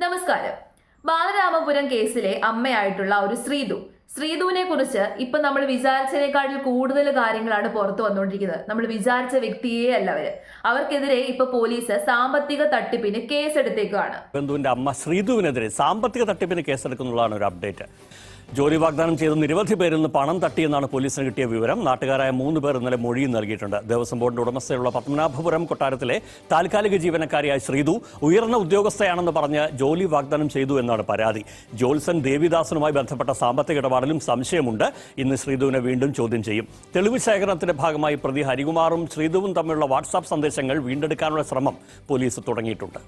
നമസ്കാരം. ബാലരാമപുരം കേസിലെ അമ്മയായിട്ടുള്ള ഒരു ശ്രീധുവിനെ കുറിച്ച് ഇപ്പൊ നമ്മൾ വിചാരിച്ചതിനേക്കാട്ടിൽ കൂടുതൽ കാര്യങ്ങളാണ് പുറത്തു വന്നുകൊണ്ടിരിക്കുന്നത്. നമ്മൾ വിചാരിച്ച വ്യക്തിയേ അല്ല അവർക്കെതിരെ ഇപ്പൊ പോലീസ് സാമ്പത്തിക തട്ടിപ്പിന് കേസെടുത്തേക്കാണ്. ബന്ധുവിന്റെ അമ്മ ശ്രീധുവിനെതിരെ സാമ്പത്തിക തട്ടിപ്പിന് കേസെടുക്കുന്നുള്ളതാണ് ഒരു അപ്ഡേറ്റ്. ജോലി വാഗ്ദാനം ചെയ്ത് നിരവധി പേരിൽ നിന്ന് പണം തട്ടിയെന്നാണ് പോലീസിന് കിട്ടിയ വിവരം. നാട്ടുകാരായ 3 പേർ ഇന്നലെ മൊഴിയും നൽകിയിട്ടുണ്ട്. ദേവസ്വം ബോർഡിന്റെ ഉടമസ്ഥയുള്ള പത്മനാഭപുരം കൊട്ടാരത്തിലെ താൽക്കാലിക ജീവനക്കാരിയായ ശ്രീധു ഉയർന്ന ഉദ്യോഗസ്ഥയാണെന്ന് പറഞ്ഞ് ജോലി വാഗ്ദാനം ചെയ്തു എന്നാണ് പരാതി. ജോത്സൻ ദേവിദാസനുമായി ബന്ധപ്പെട്ട സാമ്പത്തിക ഇടപാടിലും സംശയമുണ്ട്. ഇന്ന് ശ്രീധുവിനെ വീണ്ടും ചോദ്യം ചെയ്യും. തെളിവ് ശേഖരണത്തിന്റെ ഭാഗമായി പ്രതി ഹരികുമാറും ശ്രീധുവും തമ്മിലുള്ള വാട്സാപ്പ് സന്ദേശങ്ങൾ വീണ്ടെടുക്കാനുള്ള ശ്രമം പോലീസ് തുടങ്ങിയിട്ടുണ്ട്.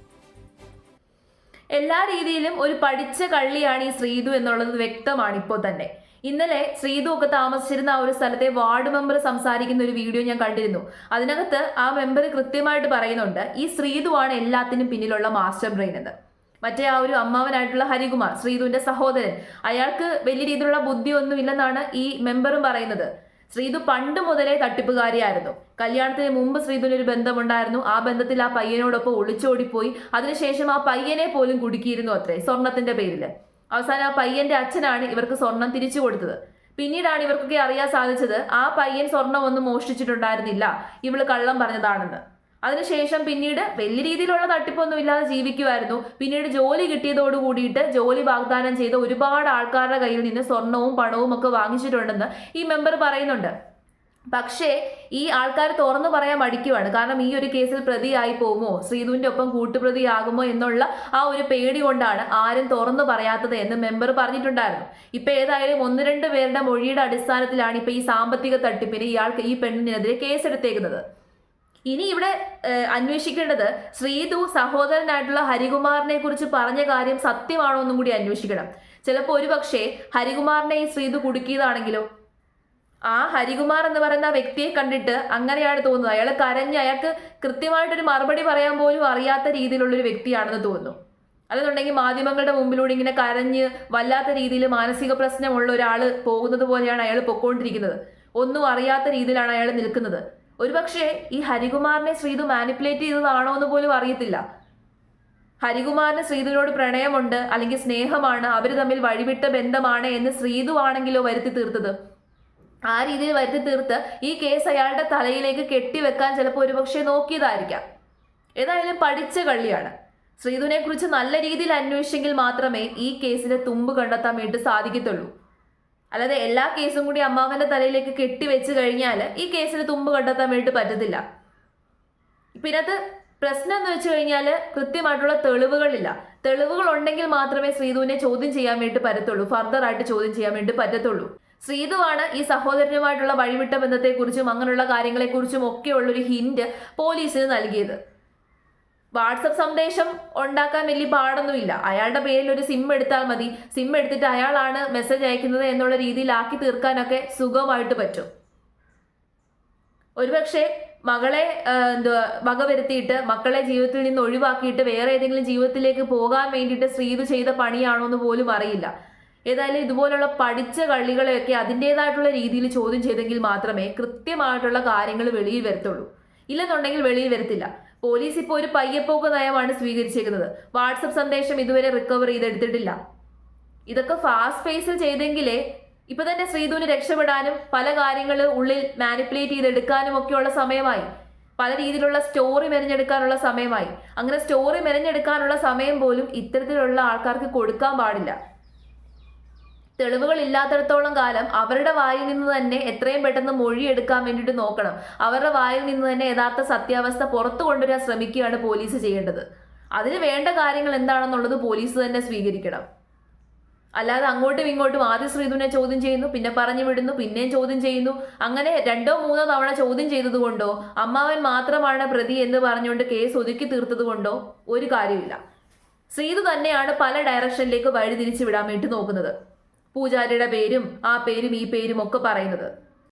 എല്ലാ രീതിയിലും ഒരു പഠിച്ച കള്ളിയാണ് ഈ ശ്രീധു എന്നുള്ളത് വ്യക്തമാണ് ഇപ്പോൾ തന്നെ. ഇന്നലെ ശ്രീധു ഒക്കെ താമസിച്ചിരുന്ന ആ ഒരു സ്ഥലത്തെ വാർഡ് മെമ്പർ സംസാരിക്കുന്ന ഒരു വീഡിയോ ഞാൻ കണ്ടിരുന്നു. അതിനകത്ത് ആ മെമ്പർ കൃത്യമായിട്ട് പറയുന്നുണ്ട്, ഈ ശ്രീധുവാണ് എല്ലാത്തിനും പിന്നിലുള്ള മാസ്റ്റർ ബ്രെയിൻ എന്ന്. മറ്റേ ആ ഒരു അമ്മാവനായിട്ടുള്ള ഹരികുമാർ, ശ്രീധുവിന്റെ സഹോദരൻ, അയാൾക്ക് വലിയ രീതിയിലുള്ള ബുദ്ധിയൊന്നും ഇല്ലെന്നാണ് ഈ മെമ്പറും പറയുന്നത്. ശ്രീധു പണ്ട് മുതലേ തട്ടിപ്പുകാരിയായിരുന്നു. കല്യാണത്തിന് മുമ്പ് ശ്രീധുവിന് ഒരു ബന്ധമുണ്ടായിരുന്നു. ആ ബന്ധത്തിൽ ആ പയ്യനോടൊപ്പം ഒളിച്ചോടിപ്പോയി. അതിനുശേഷം ആ പയ്യനെ പോലും കുടുക്കിയിരുന്നു അത്രേ, സ്വർണത്തിന്റെ പേരിൽ. അവസാനം ആ പയ്യന്റെ അച്ഛനാണ് ഇവർക്ക് സ്വർണം തിരിച്ചു കൊടുത്തത്. പിന്നീടാണ് ഇവർക്കൊക്കെ അറിയാൻ സാധിച്ചത് ആ പയ്യൻ സ്വർണം ഒന്നും മോഷ്ടിച്ചിട്ടുണ്ടായിരുന്നില്ല, ഇവള് കള്ളം പറഞ്ഞതാണെന്ന്. അതിനുശേഷം പിന്നീട് വലിയ രീതിയിലുള്ള തട്ടിപ്പൊന്നും ഇല്ലാതെ ജീവിക്കുമായിരുന്നു. പിന്നീട് ജോലി കിട്ടിയതോട് കൂടിയിട്ട് ജോലി വാഗ്ദാനം ചെയ്ത ഒരുപാട് ആൾക്കാരുടെ കയ്യിൽ നിന്ന് സ്വർണവും പണവും ഒക്കെ വാങ്ങിച്ചിട്ടുണ്ടെന്ന് ഈ മെമ്പർ പറയുന്നുണ്ട്. പക്ഷേ ഈ ആൾക്കാർ തുറന്നു പറയാൻ മടിക്കുവാണ്. കാരണം ഈ ഒരു കേസിൽ പ്രതിയായി പോകുമോ, ശ്രീധുവിന്റെ ഒപ്പം കൂട്ടുപ്രതിയാകുമോ എന്നുള്ള ആ ഒരു പേടി കൊണ്ടാണ് ആരും തുറന്നു പറയാത്തത് എന്ന് മെമ്പർ പറഞ്ഞിട്ടുണ്ടായിരുന്നു. ഇപ്പൊ ഏതായാലും 1-2 പേരുടെ മൊഴിയുടെ അടിസ്ഥാനത്തിലാണ് ഇപ്പൊ ഈ സാമ്പത്തിക തട്ടിപ്പിന് ഈ പെണ്ണിനെതിരെ കേസെടുത്തേക്കുന്നത്. ഇനി ഇവിടെ അന്വേഷിക്കേണ്ടത് ശ്രീധു സഹോദരനായിട്ടുള്ള ഹരികുമാറിനെ കുറിച്ച് പറഞ്ഞ കാര്യം സത്യമാണോ എന്നും കൂടി അന്വേഷിക്കണം. ചിലപ്പോൾ ഒരുപക്ഷെ ഹരികുമാറിനെ ഈ ശ്രീധു കുടുക്കിയതാണെങ്കിലോ? ആ ഹരികുമാർ എന്ന് പറയുന്ന വ്യക്തിയെ കണ്ടിട്ട് അങ്ങനെയാണ് തോന്നുന്നത്. അയാൾ കരഞ്ഞ് അയാൾക്ക് കൃത്യമായിട്ടൊരു മറുപടി പറയാൻ പോലും അറിയാത്ത രീതിയിലുള്ളൊരു വ്യക്തിയാണെന്ന് തോന്നുന്നു. അല്ലെന്നുണ്ടെങ്കിൽ മാധ്യമങ്ങളുടെ മുമ്പിലൂടെ ഇങ്ങനെ കരഞ്ഞ് വല്ലാത്ത രീതിയിൽ മാനസിക പ്രശ്നമുള്ള ഒരാൾ പോകുന്നത് പോലെയാണ് അയാൾ പൊക്കോണ്ടിരിക്കുന്നത്. ഒന്നും അറിയാത്ത രീതിയിലാണ് അയാൾ നിൽക്കുന്നത്. ഒരുപക്ഷെ ഈ ഹരികുമാറിനെ ശ്രീധു മാനിപ്പുലേറ്റ് ചെയ്തതാണോ എന്ന് പോലും അറിയത്തില്ല. ഹരികുമാറിന് ശ്രീധുവിനോട് പ്രണയമുണ്ട്, അല്ലെങ്കിൽ സ്നേഹമാണ്, അവർ തമ്മിൽ വഴിവിട്ട ബന്ധമാണ് എന്ന് ശ്രീധു ആണെങ്കിലോ വരുത്തി തീർത്തത്. ആ രീതിയിൽ വരുത്തി തീർത്ത് ഈ കേസ് അയാളുടെ തലയിലേക്ക് കെട്ടിവെക്കാൻ ചിലപ്പോൾ ഒരുപക്ഷെ നോക്കിയതായിരിക്കാം. ഏതായാലും പഠിച്ച കള്ളിയാണ്. ശ്രീധുവിനെ കുറിച്ച് നല്ല രീതിയിൽ അന്വേഷിച്ചെങ്കിൽ മാത്രമേ ഈ കേസിന്റെ തുമ്പ് കണ്ടെത്താൻ വേണ്ടി സാധിക്കത്തുള്ളൂ. അല്ലാതെ എല്ലാ കേസും കൂടി അമ്മാവന്റെ തലയിലേക്ക് കെട്ടിവെച്ച് കഴിഞ്ഞാൽ ഈ കേസിന് തുമ്പ് കണ്ടെത്താൻ വേണ്ടി പറ്റത്തില്ല. ഇതിനകത്ത് പ്രശ്നം എന്ന് വെച്ച് കഴിഞ്ഞാൽ കൃത്യമായിട്ടുള്ള തെളിവുകളില്ല. തെളിവുകൾ ഉണ്ടെങ്കിൽ മാത്രമേ ശ്രീധുവിനെ ചോദ്യം ചെയ്യാൻ വേണ്ടി പറ്റത്തുള്ളൂ, ഫർദർ ആയിട്ട് ചോദ്യം ചെയ്യാൻ വേണ്ടി പറ്റത്തുള്ളൂ. ശ്രീധുവാണ് ഈ സഹോദരനുമായിട്ടുള്ള വഴിവിട്ട ബന്ധത്തെക്കുറിച്ചും അങ്ങനെയുള്ള കാര്യങ്ങളെക്കുറിച്ചും ഒക്കെയുള്ളൊരു ഹിന്റ് പോലീസിന് നൽകിയത്. വാട്സപ്പ് സന്ദേശം ഉണ്ടാക്കാൻ വലിയ പാടൊന്നുമില്ല. അയാളുടെ പേരിൽ ഒരു സിം എടുത്താൽ മതി. സിം എടുത്തിട്ട് അയാളാണ് മെസ്സേജ് അയക്കുന്നത് എന്നുള്ള രീതിയിലാക്കി തീർക്കാനൊക്കെ സുഖമായിട്ട് പറ്റും. ഒരുപക്ഷെ മകളെ വകവരുത്തിയിട്ട് മക്കളെ ജീവിതത്തിൽ നിന്ന് ഒഴിവാക്കിയിട്ട് വേറെ ഏതെങ്കിലും ജീവിതത്തിലേക്ക് പോകാൻ വേണ്ടിയിട്ട് ശ്രീധു ചെയ്ത പണിയാണോ എന്ന് പോലും അറിയില്ല. ഏതായാലും ഇതുപോലുള്ള പഠിച്ച കള്ളികളെയൊക്കെ അതിൻ്റെതായിട്ടുള്ള രീതിയിൽ ചോദ്യം ചെയ്തെങ്കിൽ മാത്രമേ കൃത്യമായിട്ടുള്ള കാര്യങ്ങൾ വെളിയിൽ വരത്തുള്ളൂ. ഇല്ലെന്നുണ്ടെങ്കിൽ വെളിയിൽ വരത്തില്ല. പോലീസ് ഇപ്പോൾ ഒരു പയ്യപ്പോക്ക് നയമാണ് സ്വീകരിച്ചേക്കുന്നത്. വാട്സപ്പ് സന്ദേശം ഇതുവരെ റിക്കവർ ചെയ്തെടുത്തിട്ടില്ല. ഇതൊക്കെ ഫാസ്റ്റ് ഫേസിൽ ചെയ്തെങ്കിലേ ഇപ്പൊ തന്നെ ശ്രീധുവിന് രക്ഷപ്പെടാനും പല കാര്യങ്ങൾ ഉള്ളിൽ മാനിപ്പുലേറ്റ് ചെയ്തെടുക്കാനും ഒക്കെയുള്ള സമയമായി. പല രീതിയിലുള്ള സ്റ്റോറി മെനഞ്ഞെടുക്കാനുള്ള സമയമായി. അങ്ങനെ സ്റ്റോറി മെനഞ്ഞെടുക്കാനുള്ള സമയം പോലും ഇത്തരത്തിലുള്ള ആൾക്കാർക്ക് കൊടുക്കാൻ പാടില്ല. തെളിവുകൾ ഇല്ലാത്തിടത്തോളം കാലം അവരുടെ വായിൽ നിന്ന് തന്നെ എത്രയും പെട്ടെന്ന് മൊഴിയെടുക്കാൻ വേണ്ടിയിട്ട് നോക്കണം. അവരുടെ വായിൽ നിന്ന് തന്നെ യഥാർത്ഥ സത്യാവസ്ഥ പുറത്തു കൊണ്ടുവരാൻ ശ്രമിക്കുകയാണ് പോലീസ് ചെയ്യേണ്ടത്. അതിന് വേണ്ട കാര്യങ്ങൾ എന്താണെന്നുള്ളത് പോലീസ് തന്നെ സ്വീകരിക്കണം. അല്ലാതെ അങ്ങോട്ടും ഇങ്ങോട്ടും ആദ്യം ശ്രീധുവിനെ ചോദ്യം ചെയ്യുന്നു, പിന്നെ പറഞ്ഞു വിടുന്നു, പിന്നെയും ചോദ്യം ചെയ്യുന്നു. അങ്ങനെ 2-3 തവണ ചോദ്യം ചെയ്തത് കൊണ്ടോ അമ്മാവൻ മാത്രമാണ് പ്രതി എന്ന് പറഞ്ഞുകൊണ്ട് കേസ് ഒതുക്കി തീർത്തത് കൊണ്ടോ ഒരു കാര്യമില്ല. ശ്രീധു തന്നെയാണ് പല ഡയറക്ഷനിലേക്ക് വഴി തിരിച്ചു വിടാൻ വേണ്ടി നോക്കുന്നത്. പൂജാരിയുടെ പേരും ആ പേരും ഈ പേരും ഒക്കെ പറയുന്നത്.